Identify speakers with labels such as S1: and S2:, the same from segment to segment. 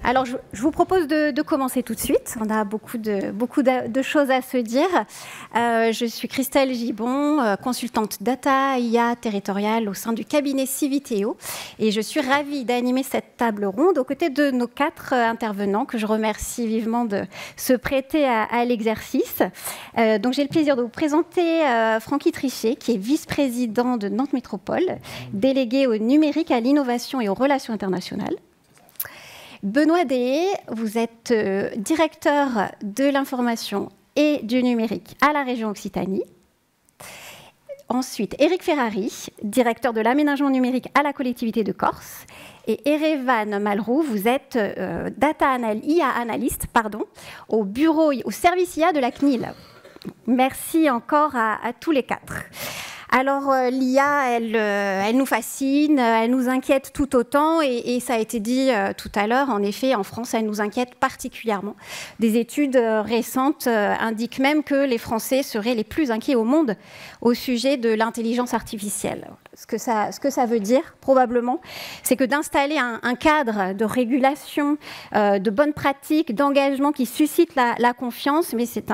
S1: Alors, je vous propose de commencer tout de suite. On a beaucoup de choses à se dire. Je suis Christelle Gibon, consultante data IA territoriale au sein du cabinet Civiteo. Et je suis ravie d'animer cette table ronde aux côtés de nos 4 intervenants que je remercie vivement de se prêter à l'exercice. Donc, j'ai le plaisir de vous présenter Francky Trichet, qui est vice-président de Nantes Métropole, délégué au numérique, à l'innovation et aux relations internationales. Benoît Deshayes, vous êtes directeur de l'information et du numérique à la région Occitanie. Ensuite, Éric Ferrari, directeur de l'aménagement numérique à la collectivité de Corse. Et Erevan Malrou, vous êtes IA analyste au service IA de la CNIL. Merci encore à tous les 4. Alors, l'IA, elle nous fascine, elle nous inquiète tout autant, et ça a été dit tout à l'heure, en effet, en France, elle nous inquiète particulièrement. Des études récentes indiquent même que les Français seraient les plus inquiets au monde au sujet de l'intelligence artificielle. Ce que ça veut dire, probablement, c'est que d'installer un cadre de régulation, de bonnes pratiques, d'engagement qui suscite la confiance, mais c'est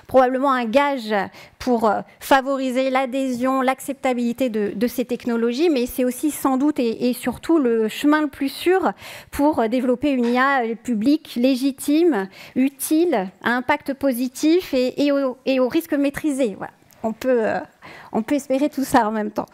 S1: probablement un gage pour favoriser l'adhésion, l'acceptabilité de ces technologies, mais c'est aussi sans doute et surtout le chemin le plus sûr pour développer une IA publique légitime, utile, à impact positif et au risque maîtrisé. Voilà. On peut espérer tout ça en même temps.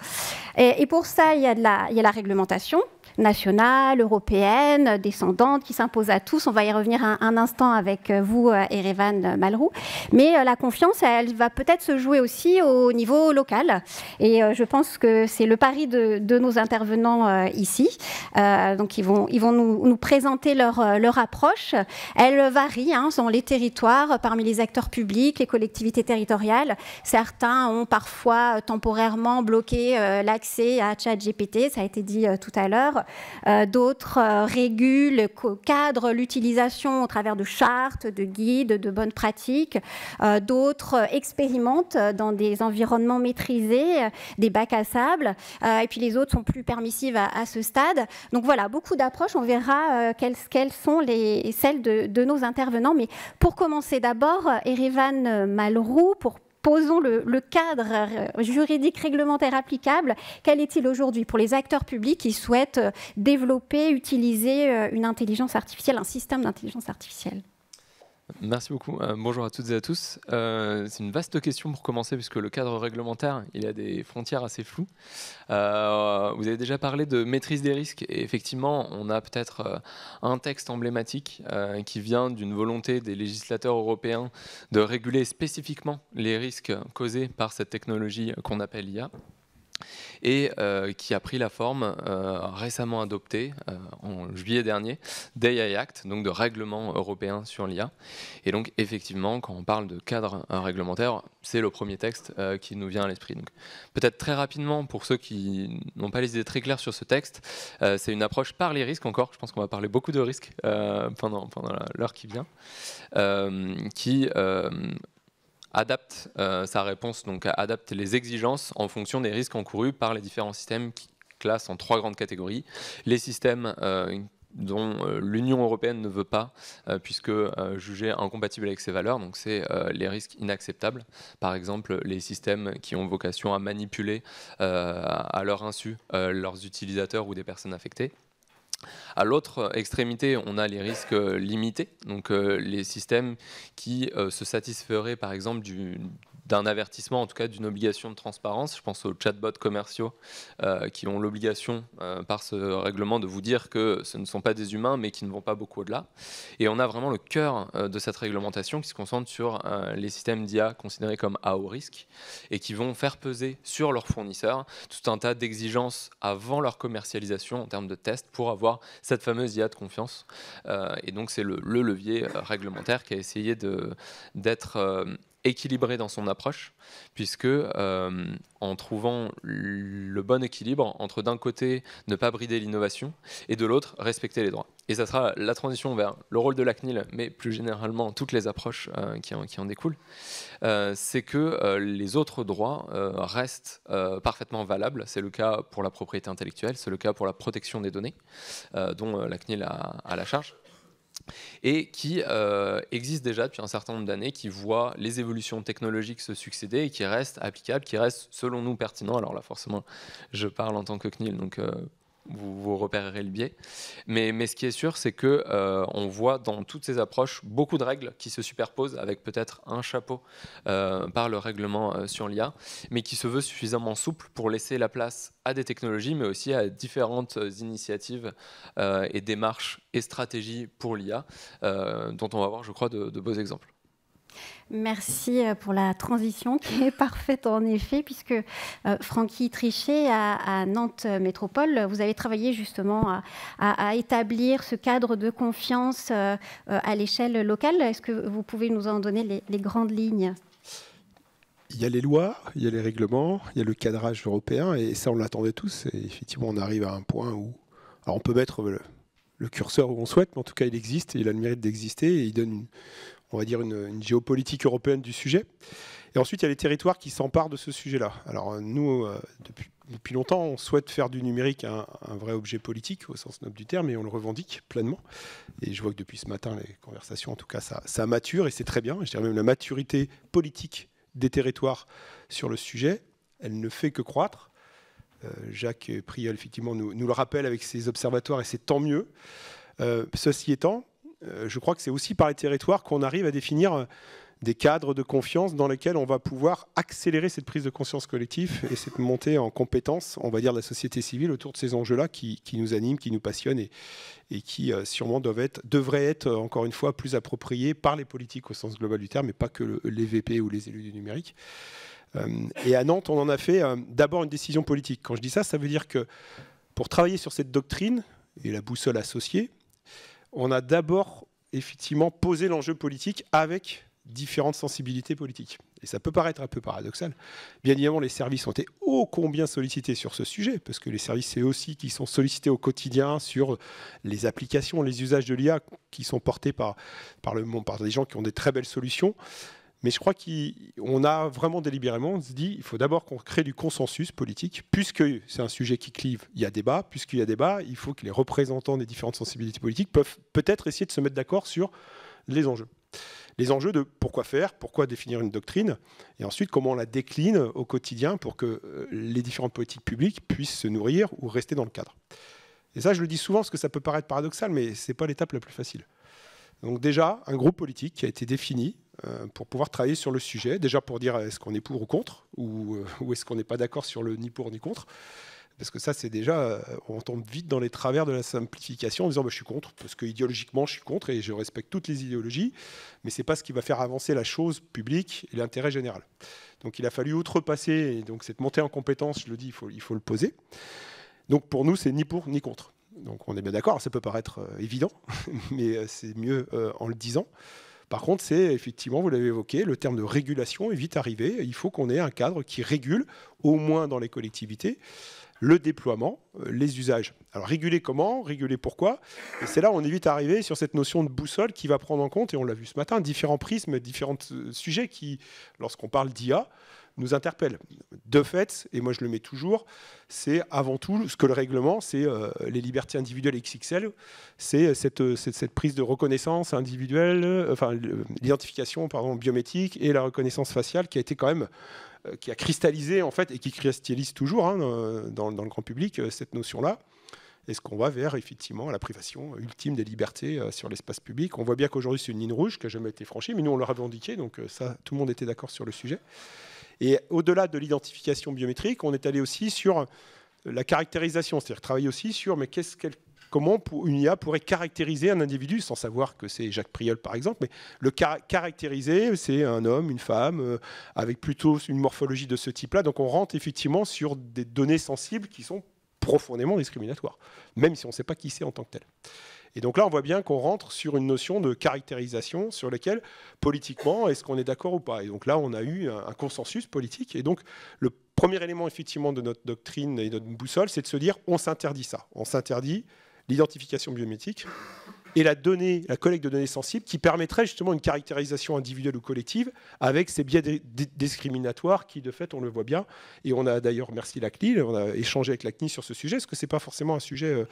S1: Et pour ça, il y a la réglementation nationale, européenne, descendante, qui s'impose à tous. On va y revenir un instant avec vous, Erevan Malrou. Mais la confiance, elle va peut-être se jouer aussi au niveau local. Et je pense que c'est le pari de nos intervenants ici. Donc, ils vont nous présenter leur approche. Elle varie selon les territoires, parmi les acteurs publics, les collectivités territoriales. Certains ont parfois temporairement bloqué l'accès à ChatGPT, ça a été dit tout à l'heure. D'autres régulent, cadrent l'utilisation au travers de chartes, de guides, de bonnes pratiques. D'autres expérimentent dans des environnements maîtrisés, des bacs à sable. Et puis les autres sont plus permissives à ce stade. Donc voilà, beaucoup d'approches. On verra quelles sont celles de nos intervenants. Mais pour commencer d'abord, Erevan Malrou, posons le cadre juridique réglementaire applicable. Quel est-il aujourd'hui pour les acteurs publics qui souhaitent développer, utiliser une intelligence artificielle, un système d'intelligence artificielle?
S2: Merci beaucoup. Bonjour à toutes et à tous. C'est une vaste question pour commencer, puisque le cadre réglementaire, il y a des frontières assez floues. Vous avez déjà parlé de maîtrise des risques, et effectivement, on a peut-être un texte emblématique qui vient d'une volonté des législateurs européens de réguler spécifiquement les risques causés par cette technologie qu'on appelle IA. Et qui a pris la forme récemment adoptée en juillet dernier d'AI Act, donc de règlement européen sur l'IA. Et donc effectivement, quand on parle de cadre réglementaire, c'est le premier texte qui nous vient à l'esprit. Donc peut-être très rapidement, pour ceux qui n'ont pas les idées très claires sur ce texte, c'est une approche par les risques encore. Je pense qu'on va parler beaucoup de risques pendant l'heure qui vient, qui adapte sa réponse, donc adapte les exigences en fonction des risques encourus par les différents systèmes qui classent en 3 grandes catégories. Les systèmes dont l'Union européenne ne veut pas, puisque jugés incompatibles avec ses valeurs, donc c'est les risques inacceptables. Par exemple, les systèmes qui ont vocation à manipuler à leur insu leurs utilisateurs ou des personnes affectées. À l'autre extrémité, on a les risques limités, donc les systèmes qui se satisferaient par exemple d'un avertissement, en tout cas d'une obligation de transparence. Je pense aux chatbots commerciaux qui ont l'obligation par ce règlement de vous dire que ce ne sont pas des humains mais qui ne vont pas beaucoup au-delà. Et on a vraiment le cœur de cette réglementation qui se concentre sur les systèmes d'IA considérés comme à haut risque et qui vont faire peser sur leurs fournisseurs tout un tas d'exigences avant leur commercialisation en termes de tests pour avoir cette fameuse IA de confiance. Et donc c'est le levier réglementaire qui a essayé d'être équilibré dans son approche, puisque en trouvant le bon équilibre entre d'un côté ne pas brider l'innovation et de l'autre respecter les droits. Et ça sera la transition vers le rôle de la CNIL, mais plus généralement toutes les approches qui en découlent, c'est que les autres droits restent parfaitement valables. C'est le cas pour la propriété intellectuelle, c'est le cas pour la protection des données, dont la CNIL a la charge. et qui existe déjà depuis un certain nombre d'années, qui voit les évolutions technologiques se succéder et qui restent applicables, qui restent selon nous pertinents. Alors là forcément je parle en tant que CNIL, donc vous repérerez le biais. Mais ce qui est sûr, c'est qu'on voit dans toutes ces approches beaucoup de règles qui se superposent avec peut-être un chapeau par le règlement sur l'IA, mais qui se veut suffisamment souple pour laisser la place à des technologies, mais aussi à différentes initiatives et démarches et stratégies pour l'IA, dont on va voir, je crois, de beaux exemples.
S1: Merci pour la transition qui est parfaite en effet, puisque Francky Trichet à Nantes Métropole, vous avez travaillé justement à établir ce cadre de confiance à l'échelle locale. Est-ce que vous pouvez nous en donner les grandes lignes ?
S3: Il y a les lois, il y a les règlements, il y a le cadrage européen, et ça on l'attendait tous. Et effectivement, on arrive à un point où alors on peut mettre le curseur où on souhaite, mais en tout cas il existe, et il a le mérite d'exister, et il donne on va dire une géopolitique européenne du sujet. Et ensuite, il y a les territoires qui s'emparent de ce sujet-là. Alors nous, depuis longtemps, on souhaite faire du numérique un vrai objet politique, au sens noble du terme, et on le revendique pleinement. Et je vois que depuis ce matin, les conversations, en tout cas, ça mature, et c'est très bien. Je dirais même la maturité politique des territoires sur le sujet, elle ne fait que croître. Jacques Priol, effectivement, nous le rappelle avec ses observatoires, et c'est tant mieux. Ceci étant, je crois que c'est aussi par les territoires qu'on arrive à définir des cadres de confiance dans lesquels on va pouvoir accélérer cette prise de conscience collective et cette montée en compétence, on va dire, de la société civile autour de ces enjeux-là qui nous animent, qui nous passionnent et qui sûrement devraient être, encore une fois, plus appropriés par les politiques au sens global du terme, et pas que les VP ou les élus du numérique. Et à Nantes, on en a fait d'abord une décision politique. Quand je dis ça, ça veut dire que pour travailler sur cette doctrine et la boussole associée, on a d'abord effectivement posé l'enjeu politique avec différentes sensibilités politiques. Et ça peut paraître un peu paradoxal. Bien évidemment, les services ont été ô combien sollicités sur ce sujet, parce que les services, c'est aussi qui sont sollicités au quotidien sur les applications, les usages de l'IA qui sont portés par des gens qui ont des très belles solutions. Mais je crois qu'on a vraiment délibérément, on se dit, il faut d'abord qu'on crée du consensus politique, puisque c'est un sujet qui clive, il y a débat, puisqu'il y a débat, il faut que les représentants des différentes sensibilités politiques peuvent peut-être essayer de se mettre d'accord sur les enjeux. Les enjeux de pourquoi faire, pourquoi définir une doctrine, et ensuite comment on la décline au quotidien pour que les différentes politiques publiques puissent se nourrir ou rester dans le cadre. Et ça, je le dis souvent parce que ça peut paraître paradoxal, mais ce n'est pas l'étape la plus facile. Donc déjà, un groupe politique qui a été défini pour pouvoir travailler sur le sujet, déjà pour dire est-ce qu'on est pour ou contre, ou est-ce qu'on n'est pas d'accord sur le ni pour ni contre, parce que ça c'est déjà, on tombe vite dans les travers de la simplification en disant je suis contre, parce que idéologiquement je suis contre et je respecte toutes les idéologies, mais c'est pas ce qui va faire avancer la chose publique et l'intérêt général. Donc il a fallu outrepasser, et donc cette montée en compétence, je le dis, il faut le poser. Donc pour nous c'est ni pour ni contre. Donc on est bien d'accord, ça peut paraître évident, mais c'est mieux en le disant. Par contre, c'est effectivement, vous l'avez évoqué, le terme de régulation est vite arrivé. Il faut qu'on ait un cadre qui régule, au moins dans les collectivités, le déploiement, les usages. Alors réguler comment ? Réguler pourquoi ? Et c'est là où on est vite arrivé sur cette notion de boussole qui va prendre en compte, et on l'a vu ce matin, différents prismes, différents sujets qui, lorsqu'on parle d'IA, nous interpelle. De fait, et moi je le mets toujours, c'est avant tout ce que le règlement, c'est les libertés individuelles XXL, c'est cette prise de reconnaissance individuelle, enfin l'identification biométrique et la reconnaissance faciale qui a été quand même, qui a cristallisé en fait et qui cristallise toujours dans le grand public cette notion-là. Est-ce qu'on va vers effectivement la privation ultime des libertés sur l'espace public ? On voit bien qu'aujourd'hui c'est une ligne rouge qui n'a jamais été franchie, mais nous on l'a revendiqué, donc ça tout le monde était d'accord sur le sujet. Et au-delà de l'identification biométrique, on est allé aussi sur la caractérisation, c'est-à-dire travailler aussi sur comment une IA pourrait caractériser un individu, sans savoir que c'est Jacques Priol par exemple, mais le caractériser, c'est un homme, une femme, avec plutôt une morphologie de ce type-là. Donc on rentre effectivement sur des données sensibles qui sont profondément discriminatoires, même si on ne sait pas qui c'est en tant que tel. Et donc là, on voit bien qu'on rentre sur une notion de caractérisation sur laquelle, politiquement, est-ce qu'on est d'accord ou pas ? Et donc là, on a eu un consensus politique. Et donc, le premier élément, effectivement, de notre doctrine et de notre boussole, c'est de se dire, on s'interdit ça. On s'interdit l'identification biométrique et la collecte de données sensibles qui permettrait justement une caractérisation individuelle ou collective avec ces biais discriminatoires qui, de fait, on le voit bien. Et on a d'ailleurs, merci la CNIL, on a échangé avec la CNIL sur ce sujet, parce que ce n'est pas forcément un sujet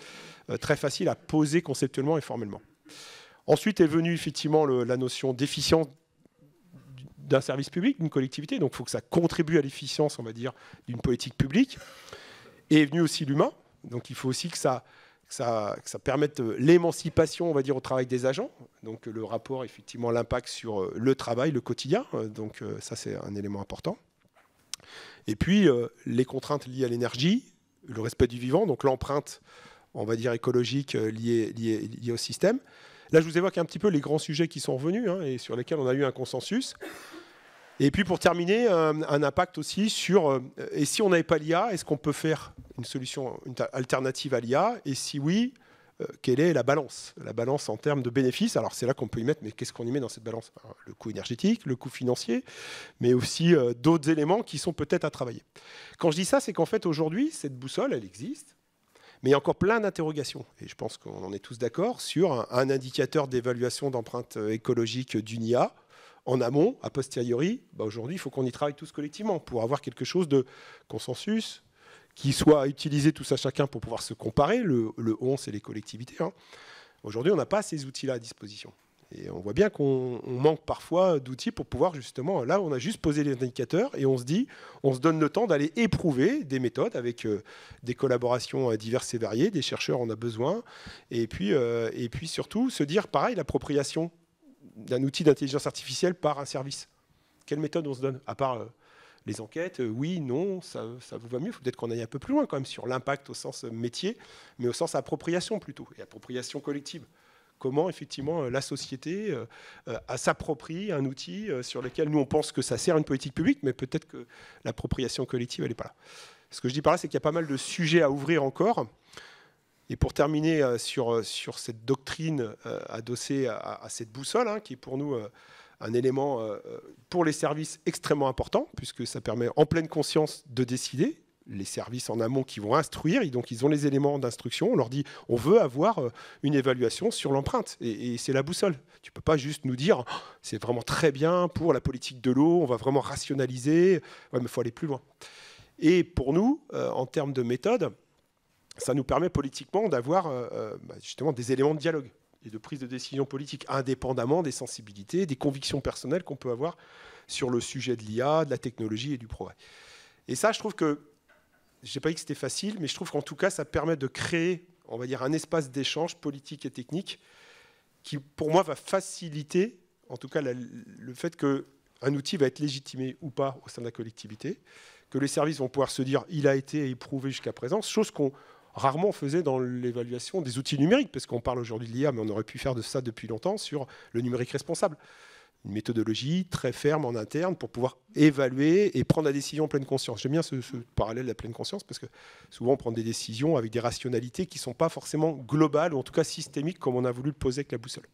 S3: très facile à poser conceptuellement et formellement. Ensuite est venue effectivement la notion d'efficience d'un service public, d'une collectivité. Donc il faut que ça contribue à l'efficience, on va dire, d'une politique publique. Et est venu aussi l'humain. Donc il faut aussi que ça permette l'émancipation, on va dire, au travail des agents. Donc le rapport, effectivement, l'impact sur le travail, le quotidien. Donc ça, c'est un élément important. Et puis les contraintes liées à l'énergie, le respect du vivant, donc l'empreinte, on va dire, écologique liée au système. Là, je vous évoque un petit peu les grands sujets qui sont revenus et sur lesquels on a eu un consensus. Et puis, pour terminer, un impact aussi sur... et si on n'avait pas l'IA, est-ce qu'on peut faire une solution alternative à l'IA? Et si oui, quelle est la balance? La balance en termes de bénéfices. Alors, c'est là qu'on peut y mettre, mais qu'est-ce qu'on y met dans cette balance? Le coût énergétique, le coût financier, mais aussi d'autres éléments qui sont peut-être à travailler. Quand je dis ça, c'est qu'en fait, aujourd'hui, cette boussole, elle existe. Mais il y a encore plein d'interrogations, et je pense qu'on en est tous d'accord, sur un indicateur d'évaluation d'empreinte écologique d'une IA. En amont, a posteriori, aujourd'hui, il faut qu'on y travaille tous collectivement pour avoir quelque chose de consensus, qui soit utilisé tous à chacun pour pouvoir se comparer, le on, c'est les collectivités. Aujourd'hui, on n'a pas ces outils-là à disposition. Et on voit bien qu'on manque parfois d'outils pour pouvoir justement... Là, on a juste posé les indicateurs et on se donne le temps d'aller éprouver des méthodes avec des collaborations diverses et variées. Des chercheurs, on a besoin. Et puis surtout, se dire, pareil, l'appropriation d'un outil d'intelligence artificielle par un service. Quelle méthode on se donne? À part les enquêtes, oui, non, ça vous va mieux. Il faut peut-être qu'on aille un peu plus loin quand même sur l'impact au sens métier, mais au sens appropriation plutôt, et appropriation collective. Comment, effectivement, la société s'approprie un outil sur lequel nous, on pense que ça sert une politique publique, mais peut-être que l'appropriation collective, elle n'est pas là. Ce que je dis par là, c'est qu'il y a pas mal de sujets à ouvrir encore. Et pour terminer sur cette doctrine adossée à cette boussole, qui est pour nous un élément pour les services extrêmement important, puisque ça permet en pleine conscience de décider. Les services en amont qui vont instruire, donc ils ont les éléments d'instruction, on leur dit on veut avoir une évaluation sur l'empreinte, et c'est la boussole. Tu ne peux pas juste nous dire c'est vraiment très bien pour la politique de l'eau, on va vraiment rationaliser, ouais, mais il faut aller plus loin. Et pour nous, en termes de méthode, ça nous permet politiquement d'avoir justement des éléments de dialogue et de prise de décision politique, indépendamment des sensibilités, des convictions personnelles qu'on peut avoir sur le sujet de l'IA, de la technologie et du progrès. Et ça, je trouve que je n'ai pas dit que c'était facile, mais je trouve qu'en tout cas, ça permet de créer, on va dire, un espace d'échange politique et technique qui, pour moi, va faciliter, en tout cas, le fait qu'un outil va être légitimé ou pas au sein de la collectivité, que les services vont pouvoir se dire « il a été éprouvé jusqu'à présent », chose qu'on rarement faisait dans l'évaluation des outils numériques, parce qu'on parle aujourd'hui de l'IA, mais on aurait pu faire de ça depuis longtemps sur le numérique responsable. Une méthodologie très ferme en interne pour pouvoir évaluer et prendre la décision en pleine conscience. J'aime bien ce parallèle de la pleine conscience parce que souvent on prend des décisions avec des rationalités qui ne sont pas forcément globales ou en tout cas systémiques comme on a voulu le poser avec la boussole.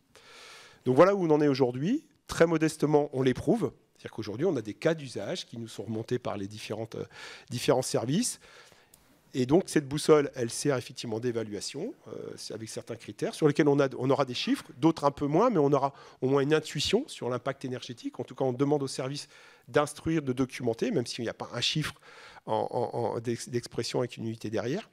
S3: Donc voilà où on en est aujourd'hui. Très modestement, on l'éprouve. C'est-à-dire qu'aujourd'hui, on a des cas d'usage qui nous sont remontés par les différents services. Et donc, cette boussole, elle sert effectivement d'évaluation avec certains critères sur lesquels on aura des chiffres, d'autres un peu moins, mais on aura au moins une intuition sur l'impact énergétique. En tout cas, on demande aux services d'instruire, de documenter, même s'il n'y a pas un chiffre d'expression avec une unité derrière.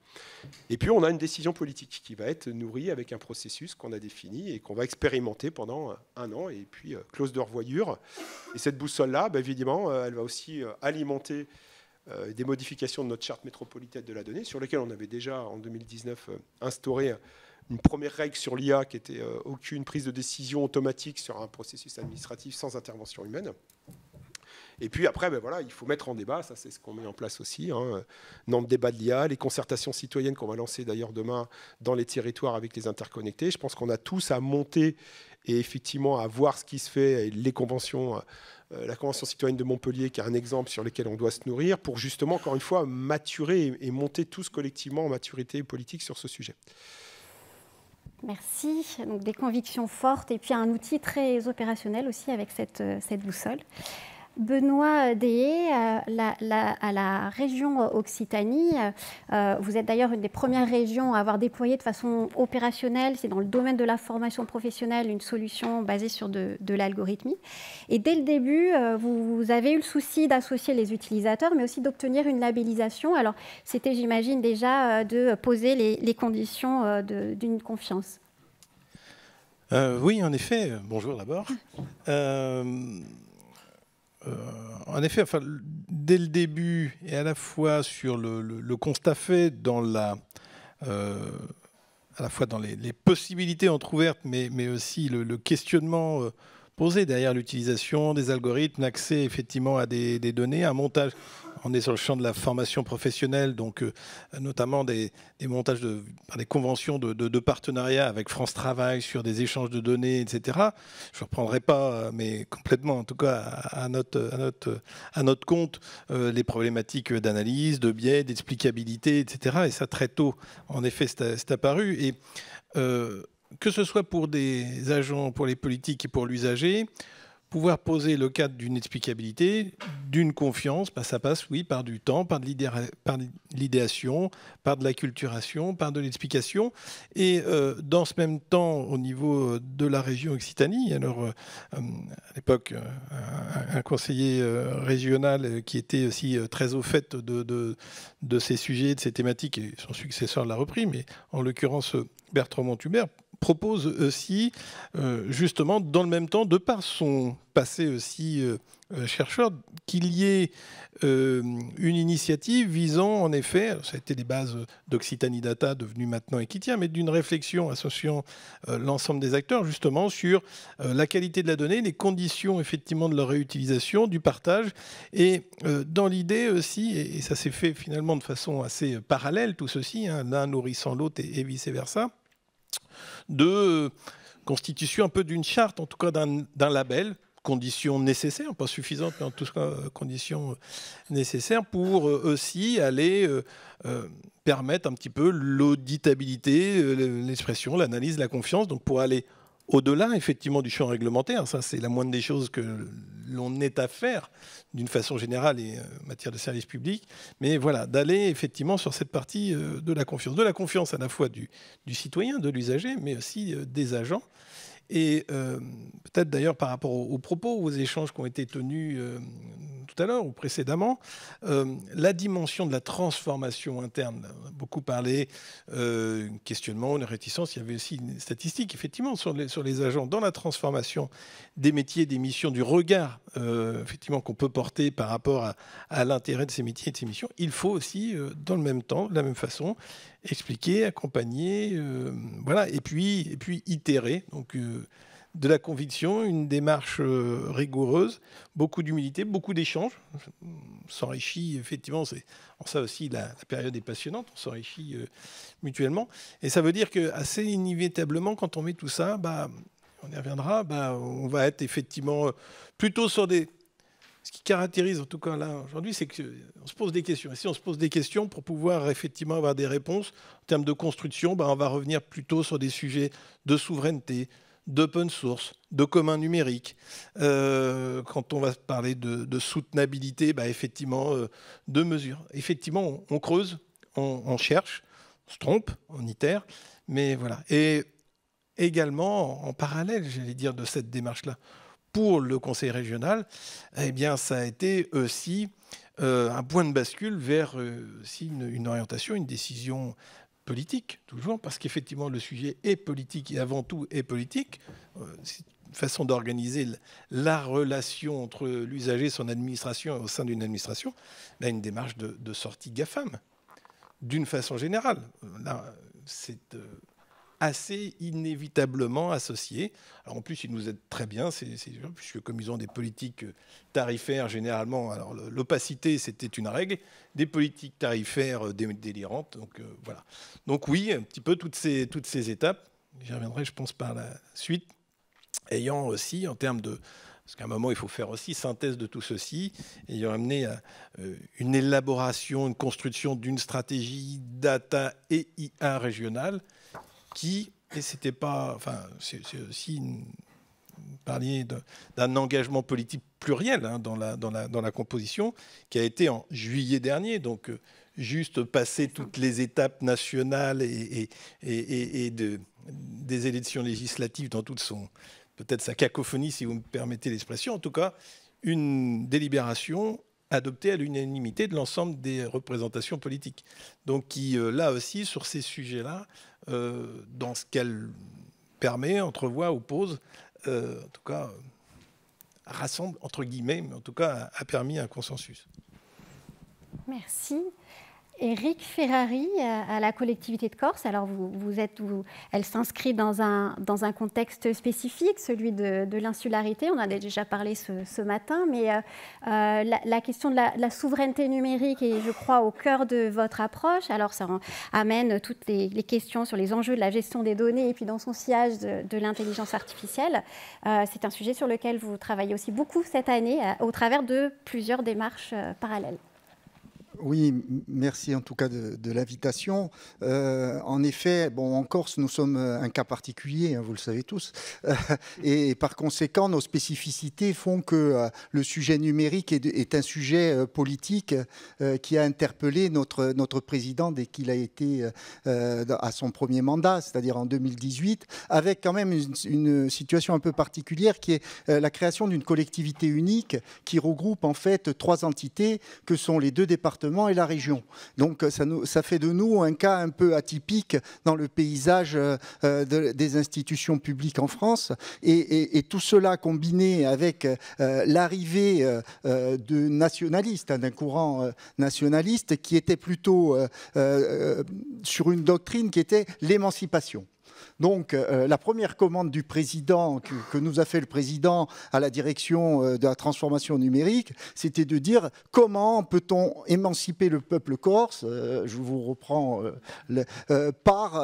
S3: Et puis, on a une décision politique qui va être nourrie avec un processus qu'on a défini et qu'on va expérimenter pendant 1 an. Et puis, clause de revoyure. Et cette boussole-là, évidemment, elle va aussi alimenter des modifications de notre charte métropolitaine de la donnée, sur lesquelles on avait déjà, en 2019, instauré une première règle sur l'IA qui était aucune prise de décision automatique sur un processus administratif sans intervention humaine. Et puis après, voilà, il faut mettre en débat, ça c'est ce qu'on met en place aussi, dans le débat de l'IA, les concertations citoyennes qu'on va lancer d'ailleurs demain dans les territoires avec les interconnectés. Je pense qu'on a tous à monter et effectivement à voir ce qui se fait, et les conventions, la Convention citoyenne de Montpellier qui est un exemple sur lequel on doit se nourrir pour justement, encore une fois, maturer et monter tous collectivement en maturité politique sur ce sujet.
S1: Merci. Donc des convictions fortes et puis un outil très opérationnel aussi avec cette boussole. Benoît Deshayes, à la région Occitanie, vous êtes d'ailleurs une des premières régions à avoir déployé de façon opérationnelle, c'est dans le domaine de la formation professionnelle, une solution basée sur de l'algorithmie. Et dès le début, vous avez eu le souci d'associer les utilisateurs, mais aussi d'obtenir une labellisation. Alors, c'était, j'imagine, déjà de poser les conditions d'une confiance.
S4: Oui, en effet. Bonjour d'abord. En effet, enfin, dès le début, et à la fois sur le constat fait dans à la fois dans les possibilités entrouvertes, mais aussi le questionnement posé derrière l'utilisation des algorithmes, l'accès effectivement à des données, un montage. On est sur le champ de la formation professionnelle, donc notamment des montages par des conventions de partenariat avec France Travail sur des échanges de données, etc. Je ne reprendrai pas, mais complètement en tout cas à notre compte, les problématiques d'analyse, de biais, d'explicabilité, etc. Et ça très tôt, en effet, c'est apparu. Et que ce soit pour des agents, pour les politiques et pour l'usager, pouvoir poser le cadre d'une explicabilité, d'une confiance, ça passe, oui, par du temps, par de l'idéation, par de l'acculturation, par de l'explication. Et dans ce même temps, au niveau de la région Occitanie, alors à l'époque, un conseiller régional qui était aussi très au fait de ces sujets, de ces thématiques, et son successeur l'a repris, mais en l'occurrence Bertrand Montubert, propose aussi, justement, dans le même temps, de par son passé aussi chercheur, qu'il y ait une initiative visant, en effet, ça a été des bases d'Occitanie Data, devenues maintenant Equitia, mais d'une réflexion associant l'ensemble des acteurs, justement, sur la qualité de la donnée, les conditions, effectivement, de leur réutilisation, du partage, et dans l'idée aussi, et ça s'est fait finalement de façon assez parallèle, tout ceci, hein, l'un nourrissant l'autre et vice-versa, de constitution un peu d'une charte, en tout cas d'un label, conditions nécessaires, pas suffisantes, mais en tout cas conditions nécessaires pour aussi aller permettre un petit peu l'auditabilité, l'expression, l'analyse, la confiance, donc pour aller au-delà effectivement du champ réglementaire. Ça, c'est la moindre des choses que l'on ait à faire d'une façon générale et en matière de service public. Mais voilà, d'aller effectivement sur cette partie de la confiance. De la confiance à la fois du citoyen, de l'usager, mais aussi des agents. Et peut-être d'ailleurs par rapport aux propos, aux échanges qui ont été tenus tout à l'heure ou précédemment, la dimension de la transformation interne. On a beaucoup parlé, questionnement, une réticence. Il y avait aussi une statistique, effectivement, sur les agents dans la transformation des métiers, des missions, du regard, effectivement, qu'on peut porter par rapport à l'intérêt de ces métiers et de ces missions. Il faut aussi, dans le même temps, de la même façon, expliquer, accompagner, voilà, et puis itérer. Donc, de la conviction, une démarche rigoureuse, beaucoup d'humilité, beaucoup d'échanges. On s'enrichit, effectivement, en ça aussi, la période est passionnante, on s'enrichit mutuellement. Et ça veut dire que assez inévitablement, quand on met tout ça, on y reviendra, on va être effectivement plutôt sur des... Ce qui caractérise, en tout cas là, aujourd'hui, c'est qu'on se pose des questions. Et si on se pose des questions pour pouvoir effectivement avoir des réponses, en termes de construction, on va revenir plutôt sur des sujets de souveraineté, d'open source, de commun numérique. Quand on va parler de soutenabilité, effectivement, de mesures. Effectivement, on creuse, on cherche, on se trompe, on itère, mais voilà. Et également, en parallèle, j'allais dire, de cette démarche-là, pour le conseil régional, eh bien, ça a été aussi un point de bascule vers aussi une orientation, une décision politique, toujours, parce qu'effectivement, le sujet est politique et avant tout est politique. C'est une façon d'organiser la relation entre l'usager et son administration au sein d'une administration. Là, une démarche de sortie GAFAM, d'une façon générale. Là, c'est... assez inévitablement associés. Alors en plus, ils nous aident très bien, puisque comme ils ont des politiques tarifaires, généralement, alors l'opacité, c'était une règle, des politiques tarifaires délirantes. Donc voilà. Donc oui, un petit peu toutes ces étapes, j'y reviendrai, je pense, par la suite, ayant aussi, en termes de... Parce qu'à un moment, il faut faire aussi synthèse de tout ceci, ayant amené à une élaboration, une construction d'une stratégie data et IA régionale, et c'était pas, enfin, c'est aussi parler d'un engagement politique pluriel dans la composition, qui a été en juillet dernier, donc juste passer toutes les étapes nationales et des élections législatives dans toute peut-être sa cacophonie, si vous me permettez l'expression, en tout cas, une délibération adoptée à l'unanimité de l'ensemble des représentations politiques. Donc qui, là aussi, sur ces sujets-là, dans ce qu'elles permet, entrevoit, oppose, en tout cas rassemble entre guillemets, mais en tout cas a permis un consensus.
S1: Merci. Éric Ferrari, à la collectivité de Corse. Alors, elle s'inscrit dans un contexte spécifique, celui de l'insularité. On en a déjà parlé ce matin, mais la question de la souveraineté numérique est, je crois, au cœur de votre approche. Alors, ça amène toutes les questions sur les enjeux de la gestion des données et puis dans son sillage de l'intelligence artificielle. C'est un sujet sur lequel vous travaillez aussi beaucoup cette année, au travers de plusieurs démarches parallèles.
S5: Oui, merci en tout cas de l'invitation. En effet, bon, en Corse, nous sommes un cas particulier, hein, vous le savez tous. Et par conséquent, nos spécificités font que le sujet numérique est un sujet politique qui a interpellé notre président dès qu'il a été à son premier mandat, c'est-à-dire en 2018, avec quand même une situation un peu particulière qui est la création d'une collectivité unique qui regroupe en fait 3 entités que sont les 2 départements et la région. Donc ça fait de nous un cas un peu atypique dans le paysage des institutions publiques en France. Et tout cela combiné avec l'arrivée de nationalistes, d'un courant nationaliste qui était plutôt sur une doctrine qui était l'émancipation. Donc, la première commande du président, que nous a fait le président à la direction de la transformation numérique, c'était de dire comment peut-on émanciper le peuple corse, je vous reprends, par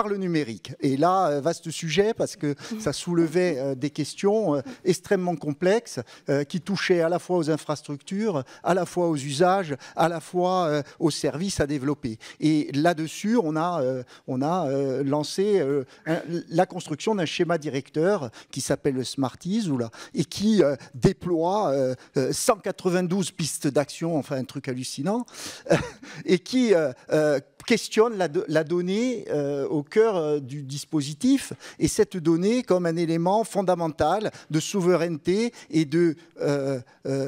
S5: le numérique. Et là, vaste sujet, parce que ça soulevait des questions extrêmement complexes qui touchaient à la fois aux infrastructures, à la fois aux usages, à la fois aux services à développer. Et là-dessus, on a lancé la construction d'un schéma directeur qui s'appelle le Smarties et qui déploie 192 pistes d'action, enfin un truc hallucinant, et qui questionne la donnée au cœur du dispositif, et cette donnée comme un élément fondamental de souveraineté et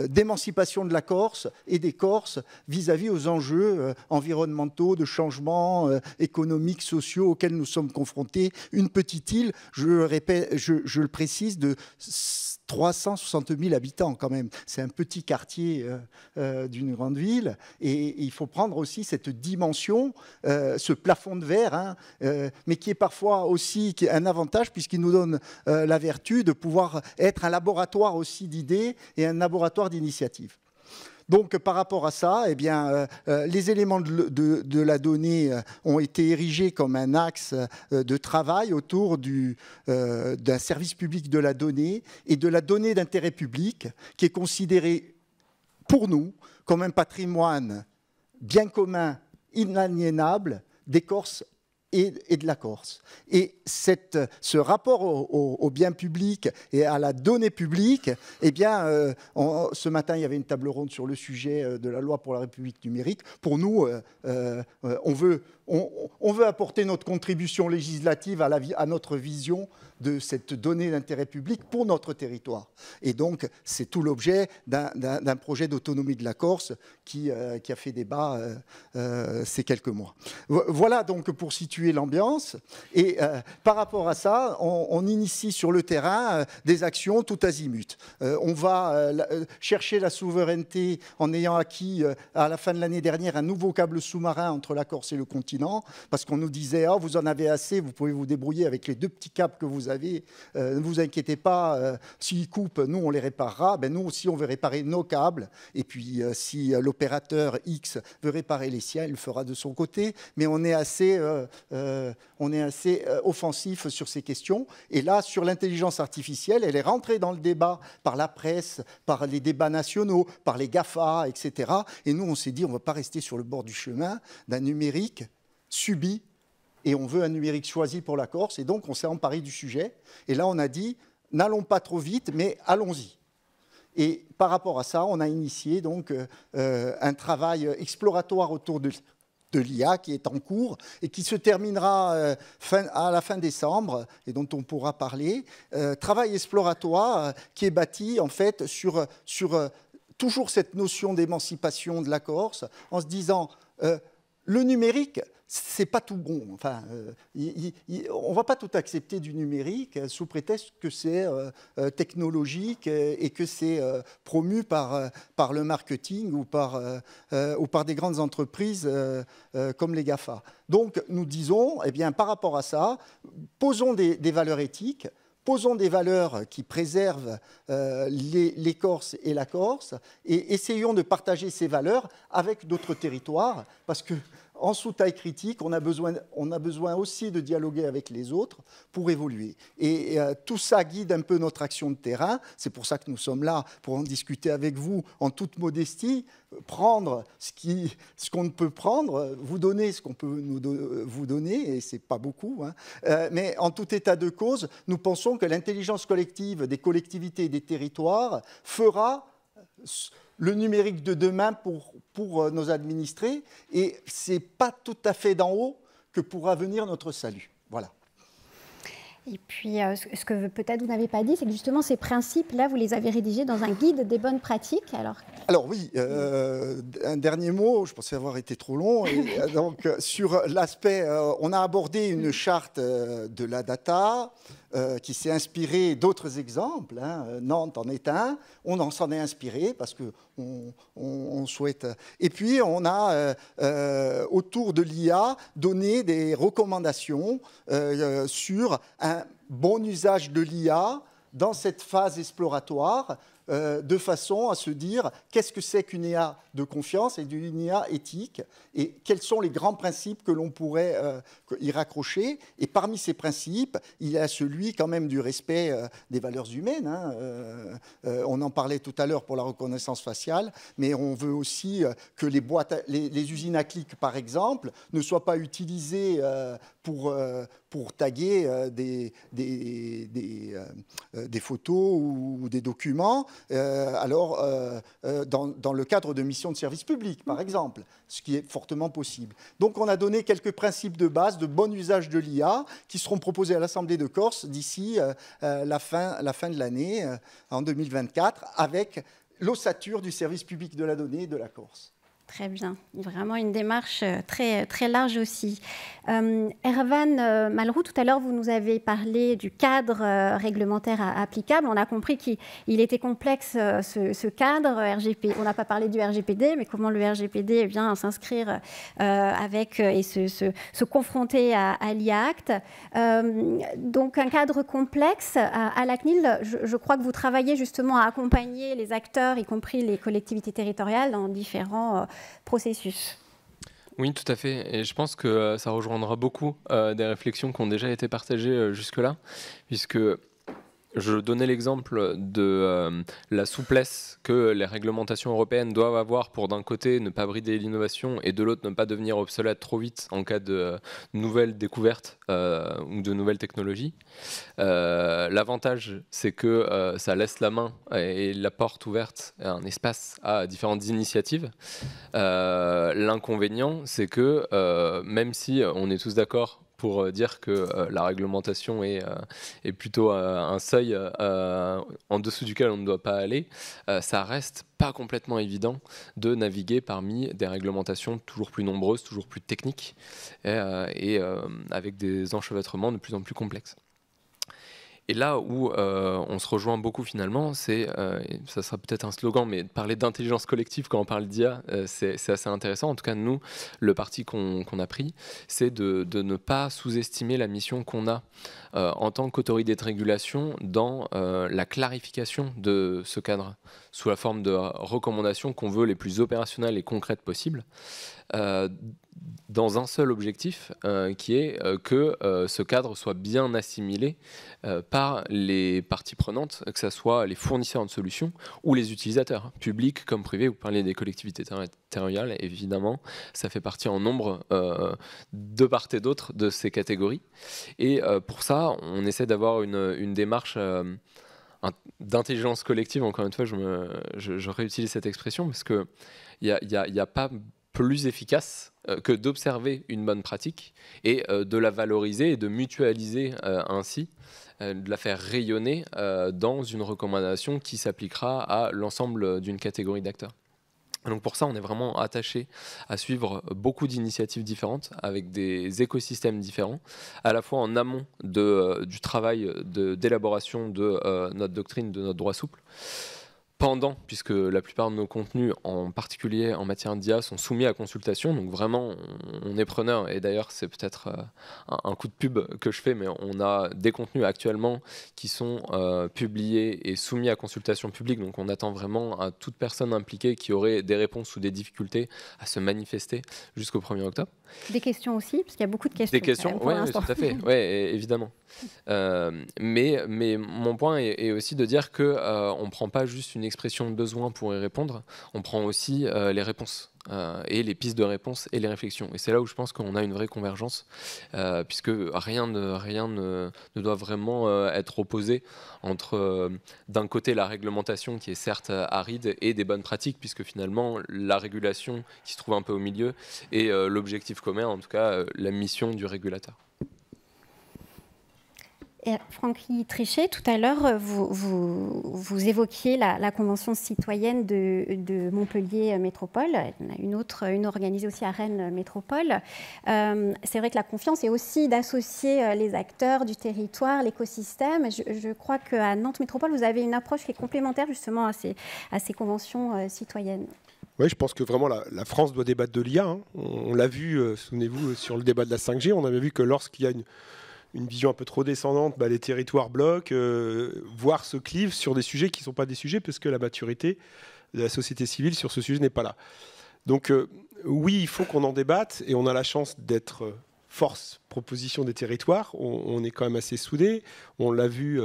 S5: d'émancipation de la Corse et des Corses vis-à-vis aux enjeux environnementaux, de changements économiques, sociaux auxquels nous sommes confrontés. Une petite île, je le précise, de 360 000 habitants quand même. C'est un petit quartier d'une grande ville, et il faut prendre aussi cette dimension, ce plafond de verre, hein, mais qui est parfois aussi un avantage puisqu'il nous donne la vertu de pouvoir être un laboratoire aussi d'idées et un laboratoire d'initiatives. Donc, par rapport à ça, eh bien, les éléments de la donnée ont été érigés comme un axe de travail autour d'un service public de la donnée et de la donnée d'intérêt public qui est considéré pour nous comme un patrimoine bien commun, inaliénable des Corses et de la Corse. Et ce rapport au bien public et à la donnée publique, eh bien, ce matin, il y avait une table ronde sur le sujet de la loi pour la République numérique. Pour nous, on veut apporter notre contribution législative à notre vision de cette donnée d'intérêt public pour notre territoire. Et donc, c'est tout l'objet d'un projet d'autonomie de la Corse qui a fait débat ces quelques mois. Voilà donc pour situer l'ambiance. Et par rapport à ça, on initie sur le terrain des actions tout azimut. On va chercher la souveraineté en ayant acquis à la fin de l'année dernière un nouveau câble sous-marin entre la Corse et le continent, parce qu'on nous disait oh, vous en avez assez, vous pouvez vous débrouiller avec les 2 petits câbles que vous avez, ne vous inquiétez pas, s'ils coupent, nous on les réparera. Ben, nous aussi on veut réparer nos câbles, et puis si l'opérateur X veut réparer les siens, il le fera de son côté, mais on est assez offensif sur ces questions. Et là, sur l'intelligence artificielle, elle est rentrée dans le débat par la presse, par les débats nationaux, par les GAFA, etc. Et nous, on s'est dit, on ne va pas rester sur le bord du chemin d'un numérique subi, et on veut un numérique choisi pour la Corse. Et donc, on s'est emparé du sujet. Et là, on a dit, n'allons pas trop vite, mais allons-y. Et par rapport à ça, on a initié donc un travail exploratoire autour de l'IA qui est en cours et qui se terminera à la fin décembre et dont on pourra parler. Travail exploratoire qui est bâti en fait sur toujours cette notion d'émancipation de la Corse en se disant Le numérique, c'est pas tout bon. Enfin, on va pas tout accepter du numérique sous prétexte que c'est technologique et que c'est promu par le marketing ou par des grandes entreprises comme les GAFA. Donc, nous disons, eh bien, par rapport à ça, posons des valeurs éthiques. Posons des valeurs qui préservent les Corses et la Corse et essayons de partager ces valeurs avec d'autres territoires parce que en sous-taille critique, on a besoin aussi de dialoguer avec les autres pour évoluer. Et tout ça guide un peu notre action de terrain. C'est pour ça que nous sommes là, pour en discuter avec vous en toute modestie, prendre ce qu'on ne peut prendre, vous donner ce qu'on peut vous donner, et ce n'est pas beaucoup. Hein. Mais en tout état de cause, nous pensons que l'intelligence collective des collectivités et des territoires fera le numérique de demain pour nos administrés, et ce n'est pas tout à fait d'en haut que pourra venir notre salut. Voilà.
S1: Et puis, ce que peut-être vous n'avez pas dit, c'est que justement, ces principes-là, vous les avez rédigés dans un guide des bonnes pratiques. Alors
S5: oui, un dernier mot, je pensais avoir été trop long. Et, donc, sur l'aspect, on a abordé une charte de la data qui s'est inspirée d'autres exemples. Hein. Nantes en est un. On s'en est inspiré parce qu'on souhaite... Et puis, on a, autour de l'IA, donné des recommandations sur un bon usage de l'IA dans cette phase exploratoire, de façon à se dire qu'est-ce que c'est qu'une IA de confiance et d'une IA éthique et quels sont les grands principes que l'on pourrait y raccrocher. Et parmi ces principes, il y a celui quand même du respect des valeurs humaines. Hein. On en parlait tout à l'heure pour la reconnaissance faciale, mais on veut aussi que les usines à clics, par exemple, ne soient pas utilisées pour taguer des photos ou des documents, dans le cadre de missions de service public, par exemple, ce qui est fortement possible. Donc, on a donné quelques principes de base de bon usage de l'IA qui seront proposés à l'Assemblée de Corse d'ici la fin de l'année, en 2024, avec l'ossature du service public de la donnée et de la Corse.
S1: Très bien. Vraiment une démarche très, très large aussi. Ervan Malraux, tout à l'heure, vous nous avez parlé du cadre réglementaire applicable. On a compris qu'il était complexe, ce cadre RGPD. On n'a pas parlé du RGPD, mais comment le RGPD vient s'inscrire avec et se confronter à l'IA Act. Donc, un cadre complexe. À la CNIL, je crois que vous travaillez justement à accompagner les acteurs, y compris les collectivités territoriales, dans différents processus.
S2: Oui, tout à fait. Et je pense que ça rejoindra beaucoup des réflexions qui ont déjà été partagées jusque-là, puisque je donnais l'exemple de la souplesse que les réglementations européennes doivent avoir pour, d'un côté, ne pas brider l'innovation et de l'autre, ne pas devenir obsolète trop vite en cas de nouvelles découvertes ou de nouvelles technologies. L'avantage, c'est que ça laisse la main et la porte ouverte, un espace à différentes initiatives. L'inconvénient, c'est que même si on est tous d'accord pour dire que la réglementation est plutôt un seuil en dessous duquel on ne doit pas aller, ça reste pas complètement évident de naviguer parmi des réglementations toujours plus nombreuses, toujours plus techniques et avec des enchevêtrements de plus en plus complexes. Et là où on se rejoint beaucoup finalement, c'est, ça sera peut-être un slogan, mais parler d'intelligence collective quand on parle d'IA, c'est assez intéressant. En tout cas, nous, le parti qu'on a pris, c'est de ne pas sous-estimer la mission qu'on a en tant qu'autorité de régulation dans la clarification de ce cadre, sous la forme de recommandations qu'on veut les plus opérationnelles et concrètes possibles, dans un seul objectif, qui est que ce cadre soit bien assimilé par les parties prenantes, que ce soit les fournisseurs de solutions ou les utilisateurs, publics comme privés. Vous parlez des collectivités territoriales, évidemment, ça fait partie en nombre de part et d'autre de ces catégories. Et pour ça, on essaie d'avoir une démarche d'intelligence collective. Encore une fois, je réutilise cette expression parce qu'il n'y a pas plus efficace que d'observer une bonne pratique et de la valoriser et de mutualiser ainsi, de la faire rayonner dans une recommandation qui s'appliquera à l'ensemble d'une catégorie d'acteurs. Donc pour ça, on est vraiment attaché à suivre beaucoup d'initiatives différentes avec des écosystèmes différents, à la fois en amont du travail d'élaboration de notre doctrine, de notre droit souple, pendant, puisque la plupart de nos contenus, en particulier en matière d'IA, sont soumis à consultation. Donc vraiment, on est preneur. Et d'ailleurs, c'est peut-être un coup de pub que je fais, mais on a des contenus actuellement qui sont publiés et soumis à consultation publique. Donc on attend vraiment à toute personne impliquée qui aurait des réponses ou des difficultés à se manifester jusqu'au 1er octobre.
S1: Des questions aussi, parce qu'il y a beaucoup de questions.
S2: Des questions, oui, tout à fait, ouais, évidemment. Mais mon point est aussi de dire qu'on ne prend pas juste une expression de besoin pour y répondre, on prend aussi les réponses et les pistes de réponse et les réflexions. Et c'est là où je pense qu'on a une vraie convergence, puisque rien ne doit vraiment être opposé entre d'un côté la réglementation qui est certes aride et des bonnes pratiques, puisque finalement la régulation qui se trouve un peu au milieu et l'objectif commun, en tout cas la mission du régulateur.
S1: Et Francky Trichet, tout à l'heure, vous évoquiez la Convention citoyenne de Montpellier Métropole. Il y en a une autre, une organisée aussi à Rennes Métropole. C'est vrai que la confiance est aussi d'associer les acteurs du territoire, l'écosystème. Je crois qu'à Nantes Métropole, vous avez une approche qui est complémentaire justement à ces conventions citoyennes.
S3: Oui, je pense que vraiment la France doit débattre de l'IA. Hein. On l'a vu, souvenez-vous, sur le débat de la 5G, on avait vu que lorsqu'il y a une vision un peu trop descendante, les territoires bloquent, voire se clivent sur des sujets qui ne sont pas des sujets, parce que la maturité de la société civile sur ce sujet n'est pas là. Donc oui, il faut qu'on en débatte, et on a la chance d'être force proposition des territoires. On est quand même assez soudés. On l'a vu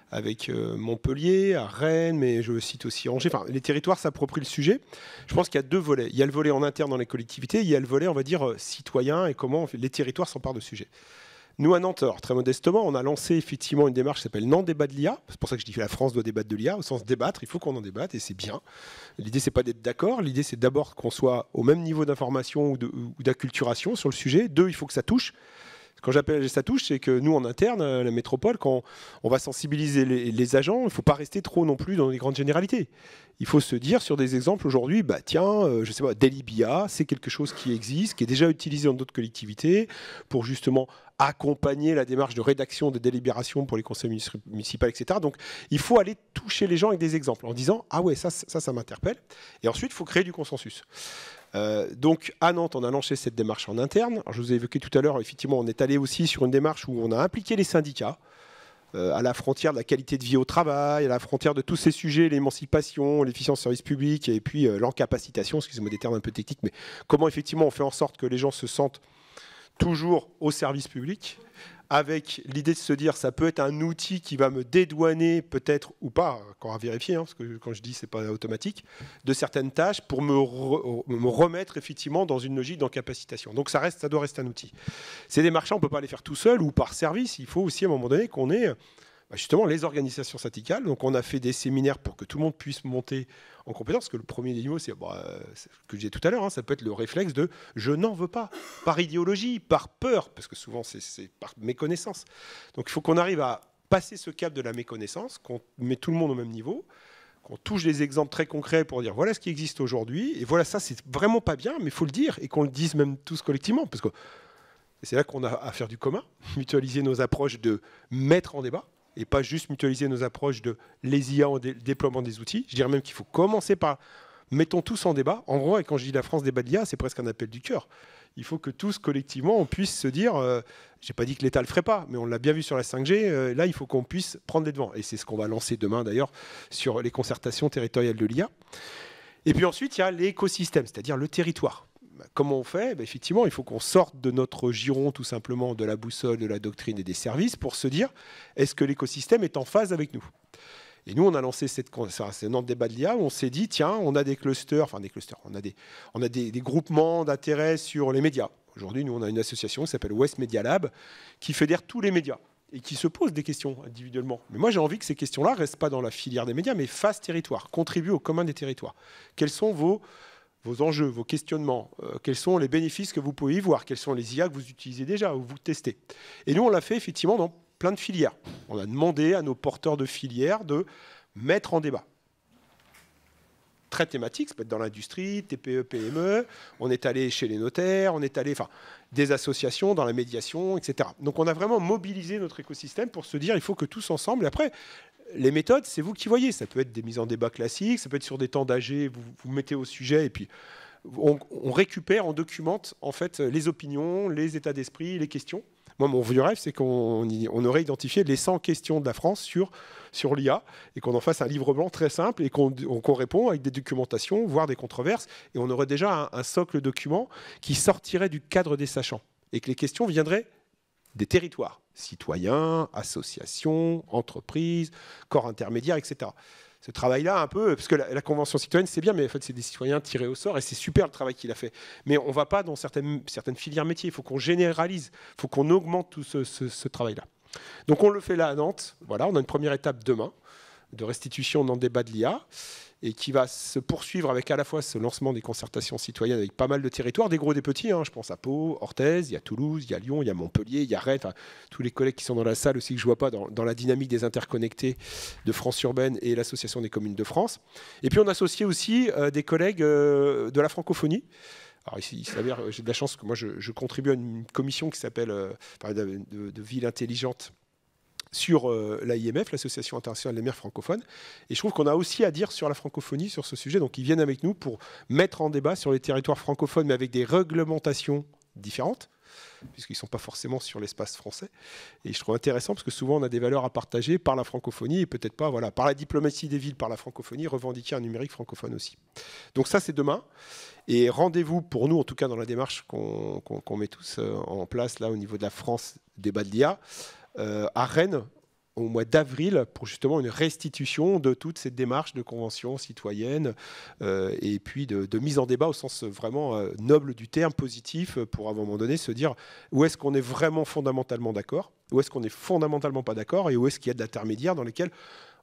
S3: avec Montpellier, à Rennes, mais je cite aussi Angers. Enfin, les territoires s'approprient le sujet. Je pense qu'il y a deux volets. Il y a le volet en interne dans les collectivités, il y a le volet, on va dire, citoyen, et comment les territoires s'emparent de sujets. Nous, à Nantes, alors, très modestement, on a lancé effectivement une démarche qui s'appelle Nantes débat de l'IA. C'est pour ça que je dis que la France doit débattre de l'IA, au sens débattre, il faut qu'on en débatte, et c'est bien. L'idée, c'est pas d'être d'accord, l'idée, c'est d'abord qu'on soit au même niveau d'information ou d'acculturation sur le sujet. Deux, il faut que ça touche. Quand j'appelle ça touche, c'est que nous, en interne, à la métropole, quand on va sensibiliser les agents, il ne faut pas rester trop non plus dans les grandes généralités. Il faut se dire sur des exemples aujourd'hui, je sais pas, Delibia, c'est quelque chose qui existe, qui est déjà utilisé dans d'autres collectivités pour justement accompagner la démarche de rédaction des délibérations pour les conseils municipaux, etc. Donc, il faut aller toucher les gens avec des exemples en disant « Ah ouais, ça m'interpelle ». Et ensuite, il faut créer du consensus. Donc à Nantes, on a lancé cette démarche en interne. Alors, je vous ai évoqué tout à l'heure, effectivement, on est allé aussi sur une démarche où on a impliqué les syndicats à la frontière de la qualité de vie au travail, à la frontière de tous ces sujets, l'émancipation, l'efficience du service public et puis l'encapacitation, excusez-moi des termes un peu techniques, mais comment effectivement on fait en sorte que les gens se sentent toujours au service public, avec l'idée de se dire ça peut être un outil qui va me dédouaner peut-être ou pas, encore à vérifier, parce que quand je dis c'est pas automatique, de certaines tâches pour me remettre effectivement dans une logique d'encapacitation. Donc ça doit rester un outil. Ces démarches, on ne peut pas les faire tout seul ou par service, il faut aussi à un moment donné qu'on ait justement les organisations syndicales. Donc on a fait des séminaires pour que tout le monde puisse monter en compétence, parce que le premier des niveaux, c'est ce que je disais tout à l'heure, ça peut être le réflexe de « je n'en veux pas », par idéologie, par peur, parce que souvent c'est par méconnaissance. Donc il faut qu'on arrive à passer ce cap de la méconnaissance, qu'on met tout le monde au même niveau, qu'on touche des exemples très concrets pour dire voilà ce qui existe aujourd'hui, et voilà ça c'est vraiment pas bien, mais il faut le dire, et qu'on le dise même tous collectivement, parce que c'est là qu'on a à faire du commun, mutualiser nos approches de mettre en débat, et pas juste mutualiser nos approches de les IA en déploiement des outils. Je dirais même qu'il faut commencer par mettons tous en débat. En gros, et quand je dis la France débat de l'IA, c'est presque un appel du cœur. Il faut que tous, collectivement, on puisse se dire, j'ai pas dit que l'État le ferait pas, mais on l'a bien vu sur la 5G, là, il faut qu'on puisse prendre les devants. Et c'est ce qu'on va lancer demain, d'ailleurs, sur les concertations territoriales de l'IA. Et puis ensuite, il y a l'écosystème, c'est-à-dire le territoire. Comment on fait ? Effectivement, il faut qu'on sorte de notre giron, tout simplement, de la boussole, de la doctrine et des services, pour se dire, est-ce que l'écosystème est en phase avec nous ? Et nous, on a lancé cette Nantes débat de l'IA où on s'est dit, tiens, on a des clusters, on a des groupements d'intérêt sur les médias. Aujourd'hui, nous, on a une association qui s'appelle West Media Lab, qui fédère tous les médias et qui se pose des questions individuellement. Mais moi, j'ai envie que ces questions-là ne restent pas dans la filière des médias, mais fassent territoire, contribuent au commun des territoires. Quels sont vos enjeux, vos questionnements, quels sont les bénéfices que vous pouvez y voir, quels sont les IA que vous utilisez déjà ou vous testez. Et nous, on l'a fait effectivement dans plein de filières. On a demandé à nos porteurs de filières de mettre en débat. très thématiques, ça peut être dans l'industrie, TPE, PME, on est allé chez les notaires, on est allé, enfin, des associations, dans la médiation, etc. Donc on a vraiment mobilisé notre écosystème pour se dire, il faut que tous ensemble, et après, les méthodes, c'est vous qui voyez, ça peut être des mises en débat classiques, ça peut être sur des temps d'AG, vous mettez au sujet, et puis on récupère, on documente en fait les opinions, les états d'esprit, les questions. Moi, mon vieux rêve, c'est qu'on aurait identifié les 100 questions de la France sur l'IA et qu'on en fasse un livre blanc très simple et qu'on répond avec des documentations, voire des controverses. Et on aurait déjà un socle document qui sortirait du cadre des sachants et que les questions viendraient des territoires, citoyens, associations, entreprises, corps intermédiaires, etc. Ce travail-là, un peu, parce que la Convention citoyenne, c'est bien, mais en fait, c'est des citoyens tirés au sort, et c'est super le travail qu'il a fait. Mais on ne va pas dans certaines filières métiers, il faut qu'on généralise, il faut qu'on augmente tout ce travail-là. Donc on le fait là à Nantes, voilà, on a une première étape demain, de restitution dans le débat de l'IA, et qui va se poursuivre avec à la fois ce lancement des concertations citoyennes avec pas mal de territoires, des gros, des petits, hein, je pense à Pau, Orthez, il y a Toulouse, il y a Lyon, il y a Montpellier, il y a Rennes, enfin, tous les collègues qui sont dans la salle aussi que je ne vois pas dans la dynamique des interconnectés de France Urbaine et l'Association des communes de France. Et puis on associait aussi des collègues de la francophonie. Alors ici, il s'avère, j'ai de la chance que moi je contribue à une commission qui s'appelle de ville intelligente sur l'AIMF, l'Association internationale des maires francophones. Et je trouve qu'on a aussi à dire sur la francophonie, sur ce sujet. Donc ils viennent avec nous pour mettre en débat sur les territoires francophones, mais avec des réglementations différentes, puisqu'ils ne sont pas forcément sur l'espace français. Et je trouve intéressant, parce que souvent on a des valeurs à partager par la francophonie, et peut-être pas, voilà, par la diplomatie des villes, par la francophonie, revendiquer un numérique francophone aussi. Donc ça, c'est demain. Et rendez-vous pour nous, en tout cas dans la démarche qu'on met tous en place là au niveau de la France, débat de l'IA, à Rennes au mois d'avril pour justement une restitution de toute cette démarche de convention citoyenne et puis de mise en débat au sens vraiment noble du terme, positif, pour à un moment donné se dire où est-ce qu'on est vraiment fondamentalement d'accord, où est-ce qu'on est fondamentalement pas d'accord et où est-ce qu'il y a de l'intermédiaire dans lesquels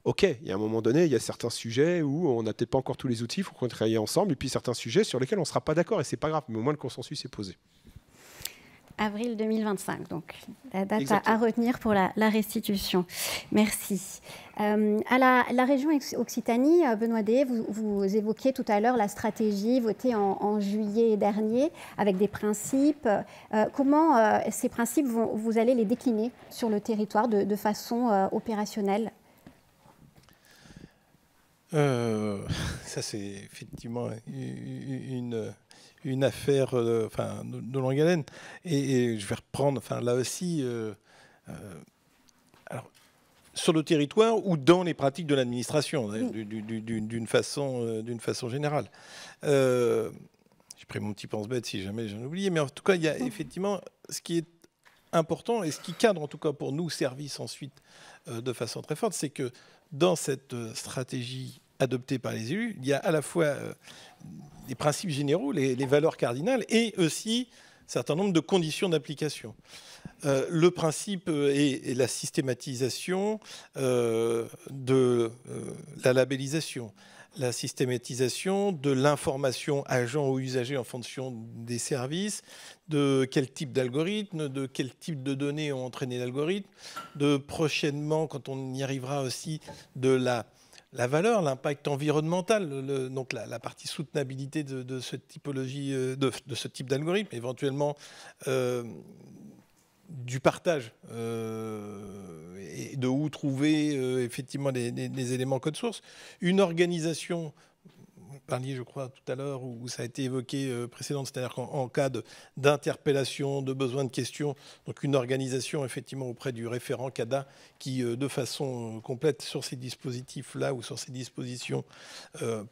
S3: ok, il y a un moment donné, il y a certains sujets où on n'a peut-être pas encore tous les outils, il faut qu'on travaille ensemble, et puis certains sujets sur lesquels on ne sera pas d'accord, et c'est pas grave, mais au moins le consensus est posé.
S1: Avril 2025, donc la date
S3: Exactement.
S1: à retenir pour la restitution. Merci. À la région Occitanie, Benoît Deshayes, vous évoquiez tout à l'heure la stratégie votée en juillet dernier avec des principes. Comment ces principes, vous allez les décliner sur le territoire de façon opérationnelle ?
S4: Ça, c'est effectivement une affaire de longue haleine. Et je vais reprendre, là aussi, alors, sur le territoire ou dans les pratiques de l'administration, d'une façon générale. J'ai pris mon petit pense-bête si jamais j'en ai oublié, mais en tout cas, il y a effectivement ce qui est important et ce qui cadre, en tout cas pour nous, service ensuite de façon très forte, c'est que dans cette stratégie adoptée par les élus, il y a à la fois les principes généraux, les valeurs cardinales, et aussi un certain nombre de conditions d'application. Le principe est la systématisation de la labellisation, la systématisation de l'information agent ou usager en fonction des services, de quel type d'algorithme, de quel type de données ont entraîné l'algorithme, de prochainement, quand on y arrivera aussi, de la valeur, l'impact environnemental, donc la partie soutenabilité de cette typologie, de ce type d'algorithme, éventuellement du partage et de où trouver effectivement les éléments code source, une organisation. Vous parliez, je crois, tout à l'heure, où ça a été évoqué précédemment, c'est-à-dire qu'en cas d'interpellation, de besoin de questions, donc une organisation effectivement auprès du référent CADA qui, de façon complète sur ces dispositifs-là ou sur ces dispositions,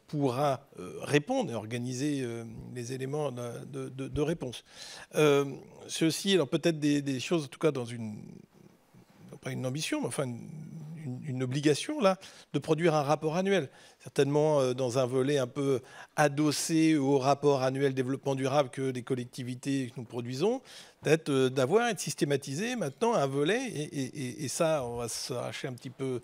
S4: pourra répondre et organiser les éléments de réponse. Ceci, alors peut-être des choses, en tout cas dans pas une ambition, mais enfin une obligation là, de produire un rapport annuel, certainement dans un volet un peu adossé au rapport annuel développement durable que les collectivités que nous produisons, peut-être d'avoir et de systématiser maintenant un volet, et ça, on va s'arracher un petit peu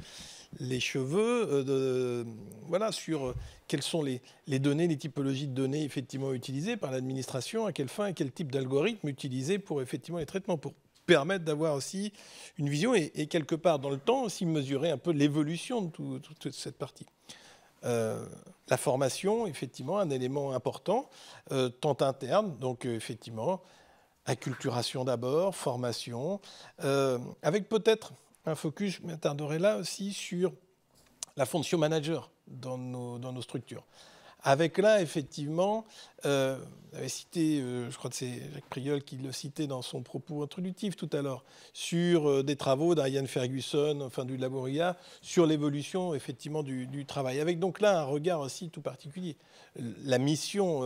S4: les cheveux voilà, sur quelles sont les données, les typologies de données effectivement utilisées par l'administration, à quelle fin et quel type d'algorithme utiliser pour effectivement les traitements, pour permettre d'avoir aussi une vision et quelque part dans le temps aussi mesurer un peu l'évolution de toute cette partie. La formation, effectivement, un élément important, tant interne, donc effectivement, acculturation d'abord, formation, avec peut-être un focus, je m'attarderai là aussi, sur la fonction manager dans nos structures. Avec là, effectivement, vous avez cité, je crois que c'est Jacques Priol qui le citait dans son propos introductif tout à l'heure, sur des travaux d'Ariane Ferguson, enfin du Laboria, sur l'évolution effectivement du travail. Avec donc là un regard aussi tout particulier. La mission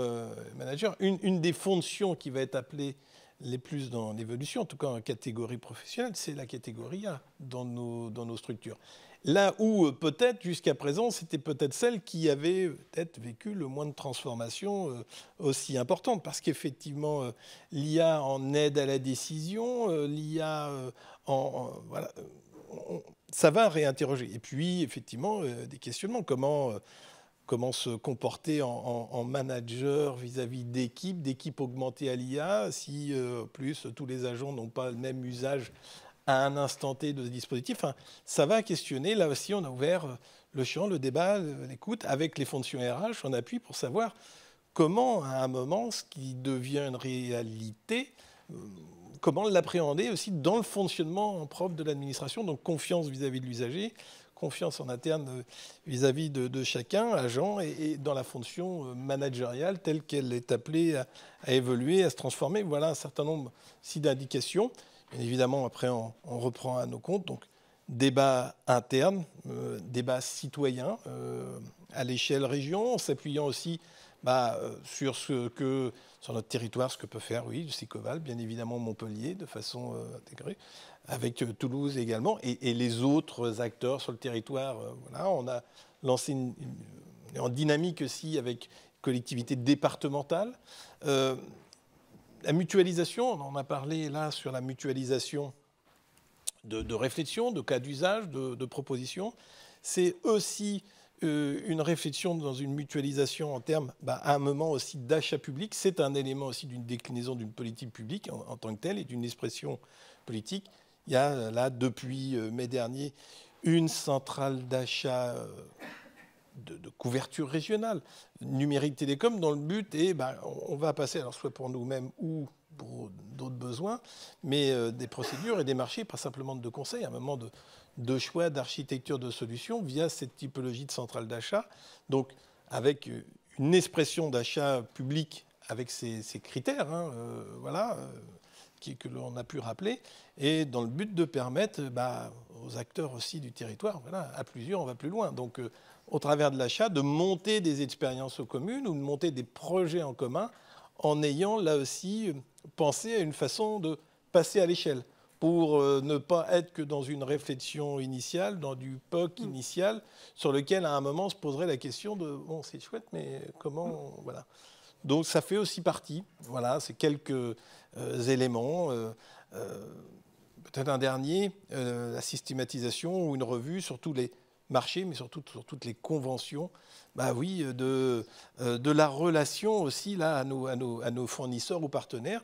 S4: manager, une des fonctions qui va être appelée les plus dans l'évolution, en tout cas en catégorie professionnelle, c'est la catégorie A dans nos structures. Là où peut-être jusqu'à présent, c'était peut-être celle qui avait peut-être vécu le moins de transformations aussi importantes, parce qu'effectivement, l'IA en aide à la décision, l'IA voilà, ça va réinterroger. Et puis, effectivement, des questionnements. Comment se comporter en manager vis-à-vis d'équipes augmentées à l'IA, si plus tous les agents n'ont pas le même usage à un instant T de ce dispositif. Enfin, ça va questionner. Là aussi, on a ouvert le champ, le débat, l'écoute avec les fonctions RH en appui pour savoir comment, à un moment, ce qui devient une réalité, comment l'appréhender aussi dans le fonctionnement propre de l'administration. Donc, confiance vis-à-vis de l'usager, confiance en interne vis-à-vis de chacun, agent, et dans la fonction managériale telle qu'elle est appelée à évoluer, à se transformer. Voilà un certain nombre aussi d'indications. Bien évidemment, après, on reprend à nos comptes. Donc, débat interne, débat citoyen à l'échelle région, en s'appuyant aussi sur notre territoire, ce que peut faire, oui, Sicoval, bien évidemment Montpellier, de façon intégrée, avec Toulouse également, et les autres acteurs sur le territoire. Voilà, on a lancé en dynamique aussi avec collectivités départementales. La mutualisation, on en a parlé là sur la mutualisation de réflexion, de cas d'usage, de propositions. C'est aussi une réflexion dans une mutualisation en termes, à un moment aussi d'achat public. C'est un élément aussi d'une déclinaison d'une politique publique en tant que telle et d'une expression politique. Il y a là, depuis mai dernier, une centrale d'achat de couverture régionale, numérique télécom, dont le but est, on va passer, alors soit pour nous-mêmes ou pour d'autres besoins, mais des procédures et des marchés, pas simplement de conseils, à un moment de choix d'architecture de solutions via cette typologie de centrale d'achat, donc avec une expression d'achat public avec ces critères, que l'on a pu rappeler, et dans le but de permettre aux acteurs aussi du territoire, à plusieurs, on va plus loin. Donc, au travers de l'achat, de monter des expériences communes ou de monter des projets en commun en ayant là aussi pensé à une façon de passer à l'échelle pour ne pas être que dans une réflexion initiale, dans du POC initial, sur lequel à un moment se poserait la question de « bon, c'est chouette, mais comment… » Voilà. Donc ça fait aussi partie, voilà, c'est quelques éléments. Peut-être un dernier, la systématisation ou une revue sur tous les marchés, mais surtout sur toutes les conventions, de la relation aussi là, à nos fournisseurs ou partenaires,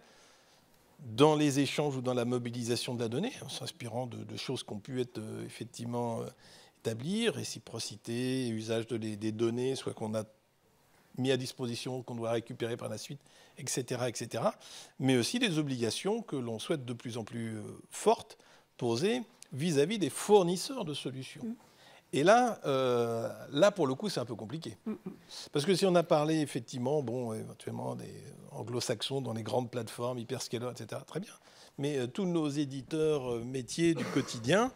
S4: dans les échanges ou dans la mobilisation de la donnée, en s'inspirant de choses qui ont pu être effectivement établies, réciprocité, usage des données, soit qu'on a mis à disposition, qu'on doit récupérer par la suite, etc., etc. Mais aussi des obligations que l'on souhaite de plus en plus fortes posées vis-à-vis des fournisseurs de solutions. Et là, pour le coup, c'est un peu compliqué. Parce que si on a parlé, effectivement, éventuellement des anglo-saxons dans les grandes plateformes, hyperscalers, etc., très bien. Mais tous nos éditeurs métiers du quotidien,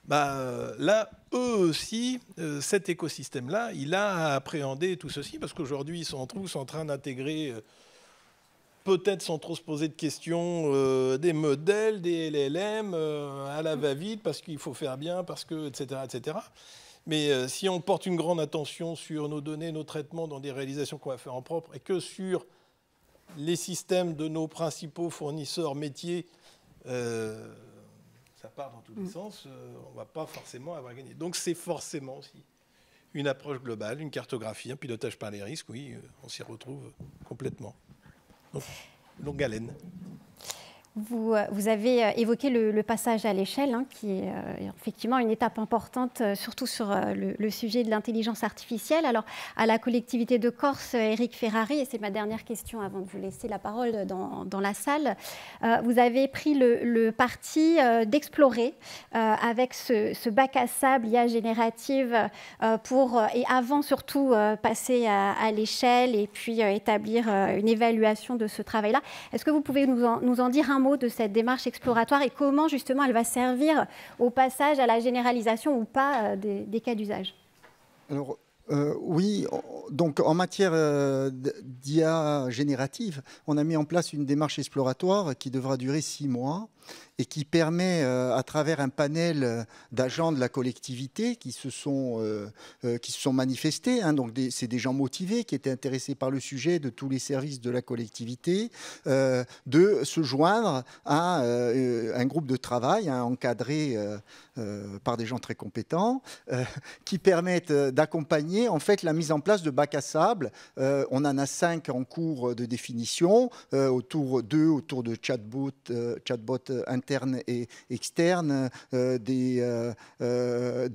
S4: là, eux aussi, cet écosystème-là, il a à appréhender tout ceci, parce qu'aujourd'hui, ils sont tous en train d'intégrer, peut-être sans trop se poser de questions, des modèles, des LLM, à la va-vite, parce qu'il faut faire bien, parce que, etc., etc. Mais si on porte une grande attention sur nos données, nos traitements dans des réalisations qu'on va faire en propre, et que sur les systèmes de nos principaux fournisseurs métiers, ça part dans tous les sens, on ne va pas forcément avoir gagné. Donc c'est forcément aussi une approche globale, une cartographie, un pilotage par les risques, oui, on s'y retrouve complètement. Donc, longue haleine.
S1: Vous avez évoqué le passage à l'échelle, hein, qui est effectivement une étape importante, surtout sur le sujet de l'intelligence artificielle. Alors, à la collectivité de Corse, Éric Ferrari, et c'est ma dernière question avant de vous laisser la parole dans la salle, vous avez pris le parti d'explorer avec ce bac à sable IA générative et avant surtout passer à l'échelle et puis établir une évaluation de ce travail-là. Est-ce que vous pouvez nous en dire un mot de cette démarche exploratoire et comment justement elle va servir au passage à la généralisation ou pas des cas d'usage?
S5: Alors, oui, donc en matière d'IA générative, on a mis en place une démarche exploratoire qui devra durer 6 mois et qui permet, à travers un panel d'agents de la collectivité qui se sont manifestés, hein, donc c'est des gens motivés qui étaient intéressés par le sujet de tous les services de la collectivité, de se joindre à un groupe de travail encadré par des gens très compétents qui permettent d'accompagner en fait la mise en place de bacs à sable. On en a 5 en cours de définition, autour de chatbots internes et externes, de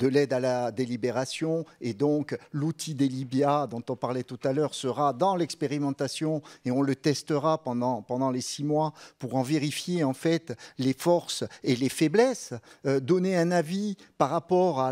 S5: l'aide à la délibération, et donc l'outil Delibia dont on parlait tout à l'heure sera dans l'expérimentation et on le testera pendant les 6 mois pour en vérifier en fait les forces et les faiblesses, donner un avis par rapport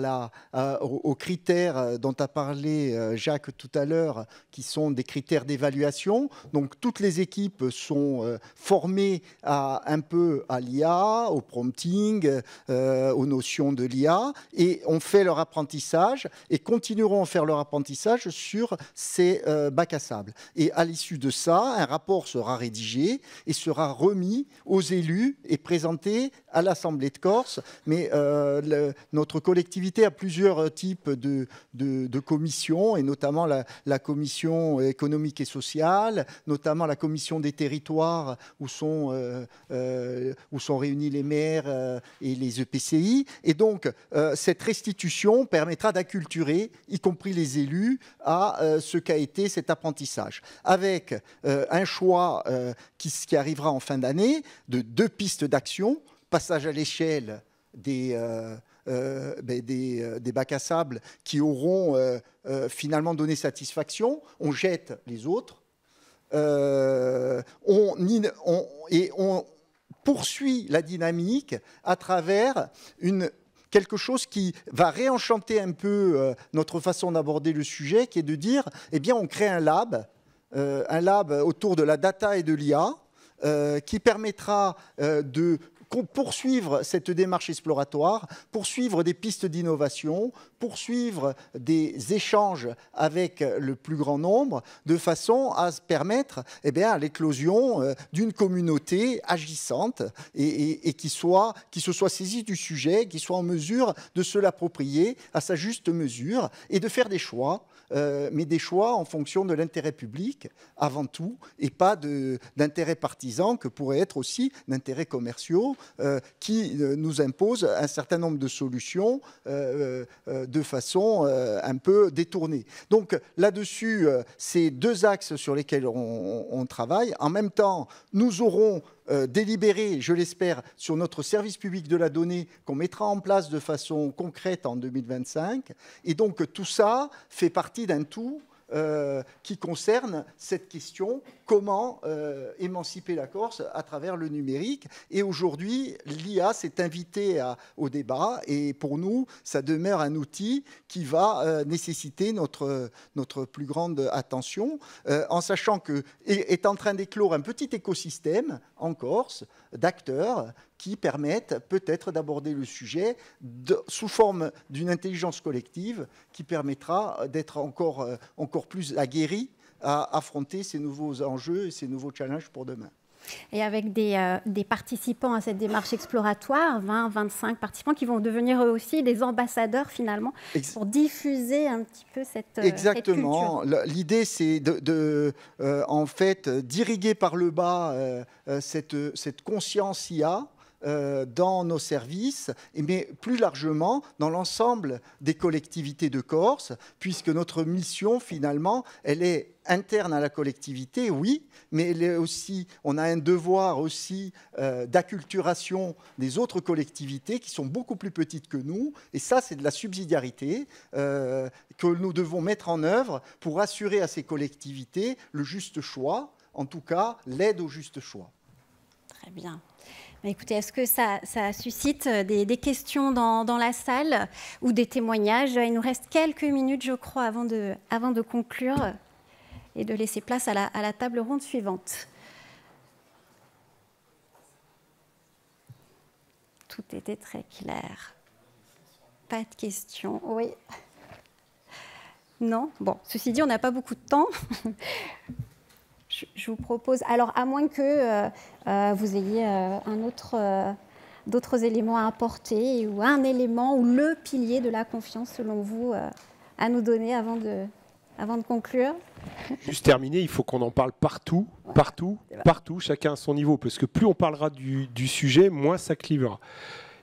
S5: aux critères dont a parlé Jacques tout à l'heure, qui sont des critères d'évaluation. Donc toutes les équipes sont formées un peu à l'IA, au prompting, aux notions de l'IA, et ont fait leur apprentissage et continueront à faire leur apprentissage sur ces bacs à sable. Et à l'issue de ça, un rapport sera rédigé et sera remis aux élus et présenté à l'Assemblée de Corse. Mais notre collectivité a plusieurs types de commissions, et notamment la commission économique et sociale, notamment la commission des territoires où sont réunis les maires et les EPCI. Et donc, cette restitution permettra d'acculturer, y compris les élus, à ce qu'a été cet apprentissage. Avec un choix qui arrivera en fin d'année de 2 pistes d'action: passage à l'échelle des bacs à sable qui auront finalement donné satisfaction. On jette les autres. On poursuit la dynamique à travers quelque chose qui va réenchanter un peu notre façon d'aborder le sujet, qui est de dire, eh bien, on crée un lab autour de la data et de l'IA, qui permettra de poursuivre cette démarche exploratoire, poursuivre des pistes d'innovation, poursuivre des échanges avec le plus grand nombre, de façon à se permettre à l'éclosion d'une communauté agissante et qui se soit saisie du sujet, qui soit en mesure de se l'approprier à sa juste mesure et de faire des choix, mais des choix en fonction de l'intérêt public avant tout, et pas d'intérêts partisans que pourraient être aussi d'intérêts commerciaux qui nous imposent un certain nombre de solutions de façon un peu détournée. Donc là-dessus, c'est 2 axes sur lesquels on travaille. En même temps, nous aurons délibéré, je l'espère, sur notre service public de la donnée qu'on mettra en place de façon concrète en 2025. Et donc tout ça fait partie d'un tout qui concerne cette question: comment émanciper la Corse à travers le numérique. Et aujourd'hui, l'IA s'est invitée au débat, et pour nous, ça demeure un outil qui va nécessiter notre plus grande attention, en sachant qu'est en train d'éclore un petit écosystème en Corse d'acteurs qui permettent peut-être d'aborder le sujet sous forme d'une intelligence collective qui permettra d'être encore plus aguerri à affronter ces nouveaux enjeux et ces nouveaux challenges pour demain.
S1: Et avec des participants à cette démarche exploratoire, 20, 25 participants qui vont devenir eux aussi des ambassadeurs finalement pour diffuser un petit peu cette
S5: Exactement.
S1: Cette culture.
S5: L'idée, c'est en fait d'irriguer par le bas cette conscience IA dans nos services, mais plus largement dans l'ensemble des collectivités de Corse, puisque notre mission, finalement, elle est interne à la collectivité, oui, mais elle est aussi, on a un devoir aussi d'acculturation des autres collectivités qui sont beaucoup plus petites que nous, et ça, c'est de la subsidiarité que nous devons mettre en œuvre pour assurer à ces collectivités le juste choix, en tout cas l'aide au juste choix.
S1: Très bien. Écoutez, est-ce que ça suscite des questions dans la salle ou des témoignages? Il nous reste quelques minutes, je crois, avant de conclure et de laisser place à la table ronde suivante. Tout était très clair. Pas de questions. Oui. Non? Bon, ceci dit, on n'a pas beaucoup de temps. Je vous propose, alors à moins que vous ayez d'autres éléments à apporter, ou un élément, ou le pilier de la confiance, selon vous, à nous donner avant de conclure.
S3: Juste terminer, il faut qu'on en parle partout, chacun à son niveau, parce que plus on parlera du sujet, moins ça clivera.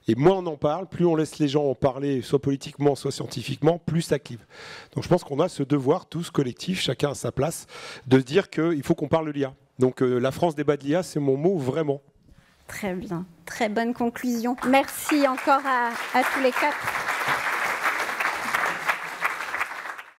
S3: Et moins on en parle, plus on laisse les gens en parler, soit politiquement, soit scientifiquement, plus ça clive. Donc je pense qu'on a ce devoir, tous collectifs, chacun à sa place, de se dire qu'il faut qu'on parle de l'IA. Donc la France débat de l'IA, c'est mon mot, vraiment.
S1: Très bien, très bonne conclusion. Merci encore à tous les quatre.